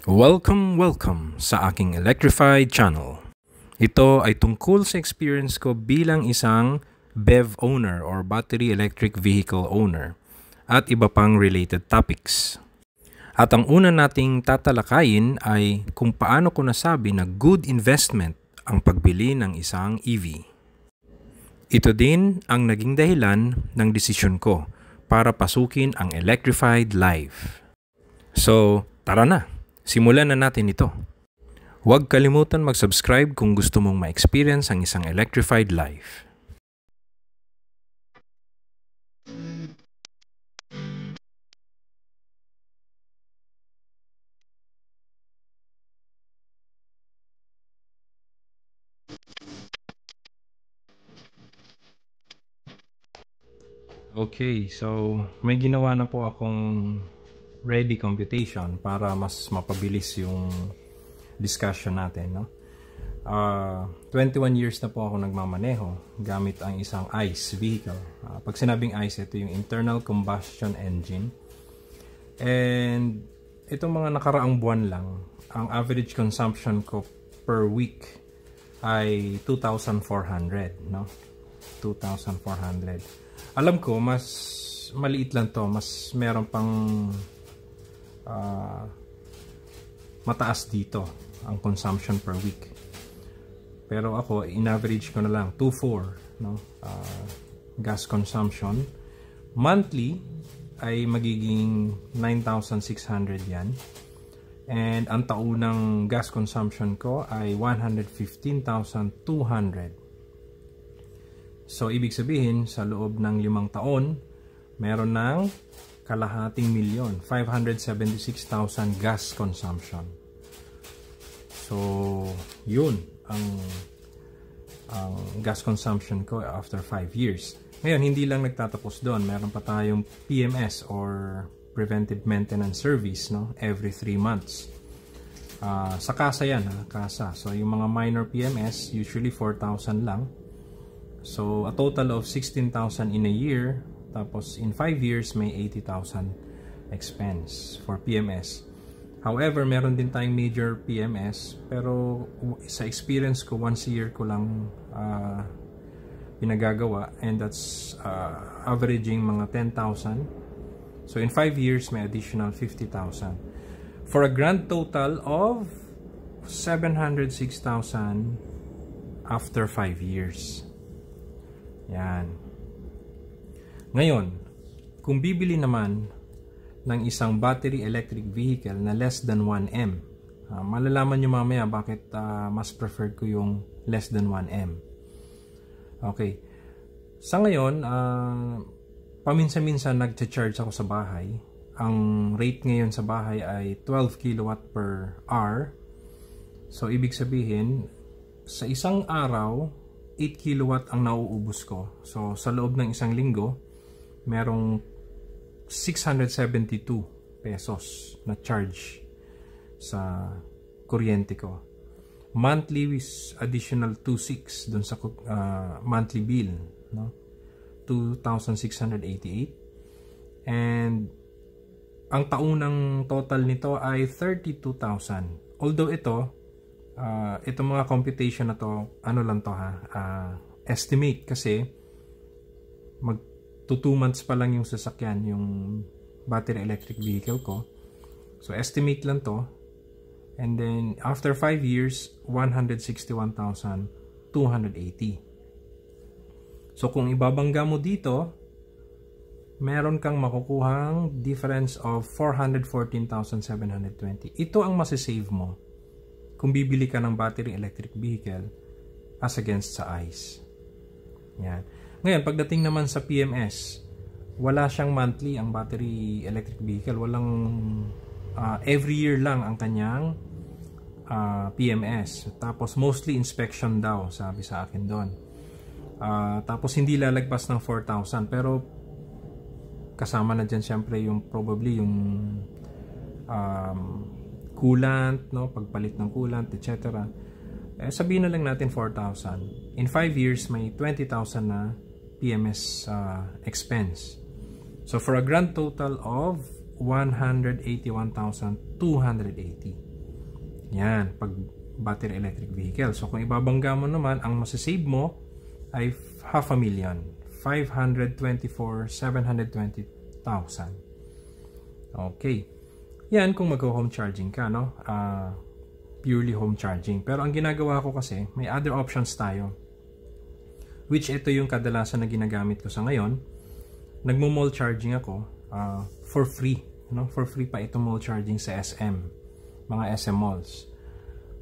Welcome sa aking Electrified channel. Ito ay tungkol sa experience ko bilang isang BEV owner or battery electric vehicle owner at iba pang related topics. At ang una nating tatalakayin ay kung paano ko nasabi na good investment ang pagbili ng isang EV. Ito din ang naging dahilan ng desisyon ko para pasukin ang Electrified Life. So, tara na! Simulan na natin ito. Huwag kalimutan mag-subscribe kung gusto mong ma-experience ang isang electrified life. Okay, so may ginawa na po akong ready computation para mas mapabilis yung discussion natin, no? 21 years na po ako nagmamaneho gamit ang isang ICE vehicle. Pag sinabing ICE, ito yung internal combustion engine. And itong mga nakaraang buwan lang, ang average consumption ko per week ay 2,400, no? 2,400. Alam ko, mas maliit lang to, mas meron pang mataas dito ang consumption per week. Pero ako, in-average ko na lang 2,400, no? Gas consumption. Monthly ay magiging 9,600 yan. And ang taunang gas consumption ko ay 115,200. So, ibig sabihin, sa loob ng 5 taon, meron ng kalahating milyon, 576,000 gas consumption. So, yun ang gas consumption ko after 5 years. Ngayon, hindi lang nagtatapos doon. Meron pa tayong PMS or Preventive Maintenance Service, no? Every 3 months. Sa kasa yan, kasa. So, yung mga minor PMS, usually 4,000 lang. So, a total of 16,000 in a year. Tapos, in 5 years, may 80,000 expense for PMS. However, meron din tayong major PMS. Pero, sa experience ko, once a year ko lang pinagagawa. And that's averaging mga 10,000. So, in 5 years, may additional 50,000. For a grand total of 706,000 after 5 years. Yan. Ngayon, kung bibili naman ng isang battery electric vehicle na less than 1M, malalaman nyo mamaya bakit mas preferred ko yung less than 1M. Okay. Sa ngayon, paminsan-minsan nag-charge ako sa bahay. Ang rate ngayon sa bahay ay 12 kilowatt per hour. So, ibig sabihin, sa isang araw, 8 kilowatt ang nauubos ko. So, sa loob ng isang linggo, merong 672 pesos na charge sa kuryente ko. Monthly is additional 2,600 dun sa monthly bill, no? 2,688. And ang taunang total nito ay 32,000. Although itong mga computation na to, ano lang to estimate kasi 2 months pa lang yung sasakyan, yung battery electric vehicle ko. So, estimate lang to. And then, after 5 years, 161,280. So, kung ibabangga mo dito, meron kang makukuhang difference of 414,720. Ito ang masisave mo kung bibili ka ng battery electric vehicle as against sa ICE. Yan. Ngayon, pagdating naman sa PMS, wala siyang monthly ang battery electric vehicle. Walang every year lang ang kanyang PMS. Tapos mostly inspection daw, sabi sa akin doon. Tapos hindi lalagpas ng 4,000. Pero kasama na dyan syempre yung probably yung coolant, no? Pagpalit ng coolant, etc. Sabihin na lang natin 4,000. In 5 years, may 20,000 na PMS expense. So, for a grand total of 181,280. Yan, pag battery electric vehicle. So kung ibabangga mo naman, ang masasave mo ay 500,000. 524,720,000. Okay. Yan kung mag-home charging ka, no? Purely home charging. Pero ang ginagawa ko kasi, may other options tayo. Which ito yung kadalasan na ginagamit ko sa ngayon. Nagmo-mall charging ako for free. No? For free pa ito mall charging sa SM. Mga SM malls.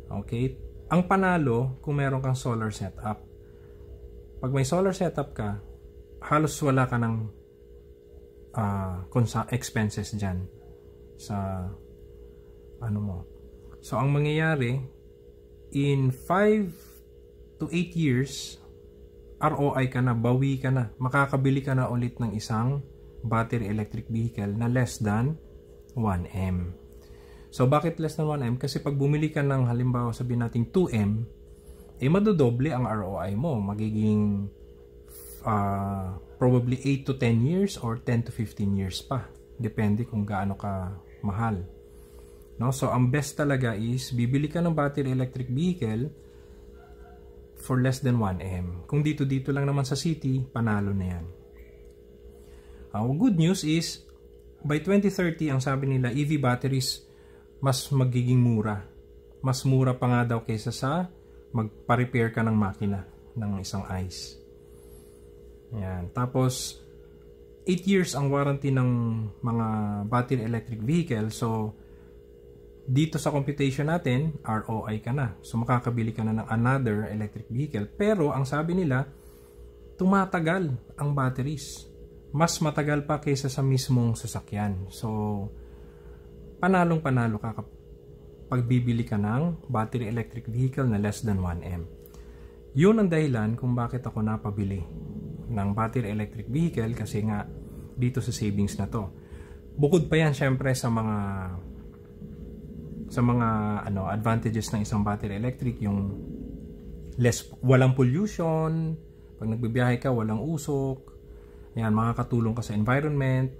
Okay? Ang panalo kung meron kang solar setup. Pag may solar setup ka, halos wala ka ng expenses dyan sa ano mo. So, ang mangyayari, in 5 to 8 years, ROI ka na, bawi ka na, makakabili ka na ulit ng isang battery electric vehicle na less than 1M. So, bakit less than 1M? Kasi pag bumili ka ng halimbawa sabihin natin 2M, madodoble ang ROI mo. Magiging probably 8 to 10 years or 10 to 15 years pa. Depende kung gaano ka mahal. No? So, ang best talaga is bibili ka ng battery electric vehicle for less than 1M. Kung dito lang naman sa city, panalo na yan. Good news is, by 2030, ang sabi nila, EV batteries mas magiging mura. Mas mura pa nga daw kaysa sa magpa-repair ka ng makina ng isang ICE. Yan. Tapos, 8 years ang warranty ng mga battery electric vehicle. So, dito sa computation natin, ROI ka na. So, makakabili ka na ng another electric vehicle. Pero, ang sabi nila, tumatagal ang batteries. Mas matagal pa kaysa sa mismong sasakyan. So, panalong-panalo ka pag bibili ka ng battery electric vehicle na less than 1M. Yun ang dahilan kung bakit ako napabili ng battery electric vehicle kasi nga dito sa savings na to. Bukod pa yan syempre sa mga advantages ng isang battery electric, yung walang pollution, pag nagbibiyahe ka walang usok, yan, makakatulong ka sa environment,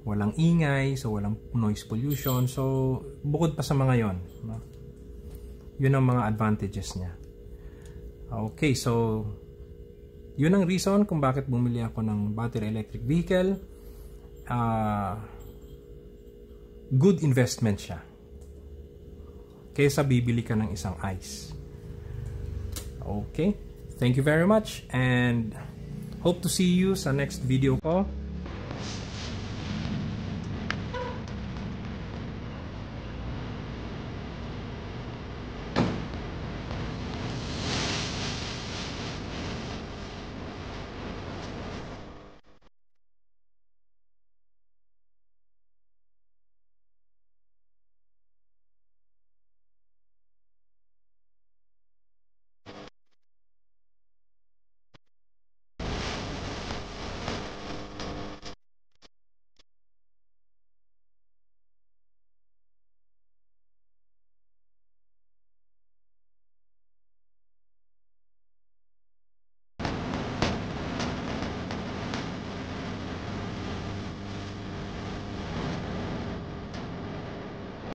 walang ingay, so walang noise pollution. So bukod pa sa mga yon, no? Yun ang mga advantages niya. Okay, so yun ang reason kung bakit bumili ako ng battery electric vehicle. Good investment siya kaysa bibili ka ng isang ICE. Okay, thank you very much and hope to see you sa next video ko.